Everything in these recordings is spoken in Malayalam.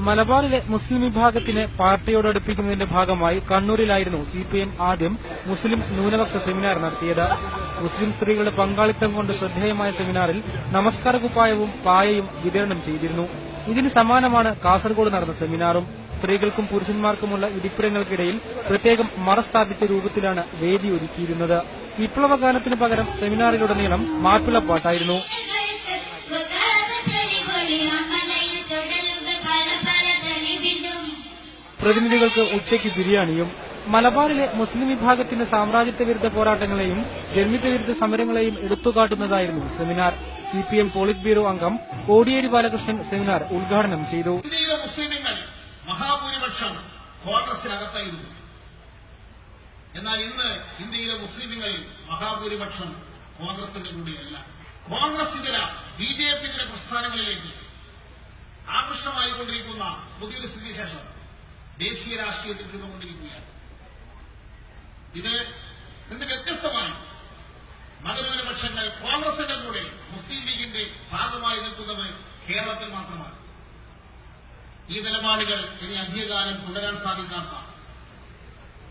മലബാറിലെ മുസ്ലിം വിഭാഗത്തിനെ പാർട്ടിയോട് അടുപ്പിക്കുന്നതിന്റെ ഭാഗമായി കണ്ണൂരിലായിരുന്നു സിപിഎം ആദ്യം മുസ്ലിം ന്യൂനപക്ഷ സെമിനാർ നടത്തിയത്. മുസ്ലിം സ്ത്രീകളുടെ പങ്കാളിത്തം കൊണ്ട് ശ്രദ്ധേയമായ സെമിനാറിൽ നമസ്കാര കുപ്പായവും പായയും വിതരണം ചെയ്തിരുന്നു. ഇതിന് സമാനമാണ് കാസർഗോഡ് നടന്ന സെമിനാറും. സ്ത്രീകൾക്കും പുരുഷന്മാർക്കുമുള്ള ഇരിപ്പിടങ്ങൾക്കിടയിൽ പ്രത്യേകം മറ സ്ഥാപിച്ച രൂപത്തിലാണ് വേദി ഒരുക്കിയിരുന്നത്. വിപ്ലവഗാനത്തിന് പകരം സെമിനാറിലുടനീളം മാപ്പിളപ്പാട്ടായിരുന്നു. പ്രതിനിധികൾക്ക് ഉച്ചയ്ക്ക് ബിരിയാണിയും. മലബാറിലെ മുസ്ലിം വിഭാഗത്തിന്റെ സാമ്രാജ്യത്വ വിരുദ്ധ പോരാട്ടങ്ങളെയും ജന്മിത്വ വിരുദ്ധ സമരങ്ങളെയും എടുത്തുകാട്ടുന്നതായിരുന്നു സെമിനാർ. സിപിഎം പോളിറ്റ് ബ്യൂറോ അംഗം കോടിയേരി ബാലകൃഷ്ണൻ സെമിനാർ ഉദ്ഘാടനം ചെയ്തു. മുസ്ലിങ്ങൾ മഹാഭൂരിപക്ഷം കോൺഗ്രസിനകത്തായിരുന്നു. എന്നാൽ ഇന്ന് ഇന്ത്യയിലെ മുസ്ലിങ്ങൾ മഹാഭൂരിപക്ഷം കോൺഗ്രസിന്റെ കൂടെയല്ല. കോൺഗ്രസിന്റെ ബിജെപിയുടെ പ്രസ്ഥാനങ്ങളിലേക്ക് ആകർഷമായിക്കൊണ്ടിരിക്കുന്ന പുതിയൊരു സ്ഥിതിവിശേഷം ദേശീയ രാഷ്ട്രീയത്തിൽ രൂപംകൊണ്ടിരിക്കുകയാണ്. ഇത് നിന്ന് വ്യത്യസ്തമായി മതന്യൂനപക്ഷങ്ങൾ കോൺഗ്രസിന്റെ കൂടെ മുസ്ലിം ലീഗിന്റെ ഭാഗമായി നിൽക്കുന്നത് കേരളത്തിൽ മാത്രമാണ്. ഈ നിലപാടുകൾ ഇനി അധികകാലം തുടരാൻ സാധിക്കാത്ത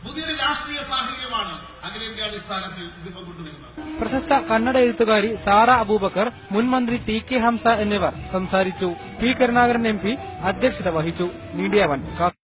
പുതിയൊരു രാഷ്ട്രീയ സാഹചര്യമാണ് അഖിലേന്ത്യാടിസ്ഥാനത്തിൽ രൂപം കൊണ്ടുവരുന്നത്. പ്രശസ്ത കന്നഡ എഴുത്തുകാരി സാറ അബൂബക്കർ, മുൻ മന്ത്രി ടി.കെ. ഹംസ എന്നിവർ സംസാരിച്ചു. പി. കരുണാകരൻ MP അധ്യക്ഷത വഹിച്ചു. മീഡിയ 1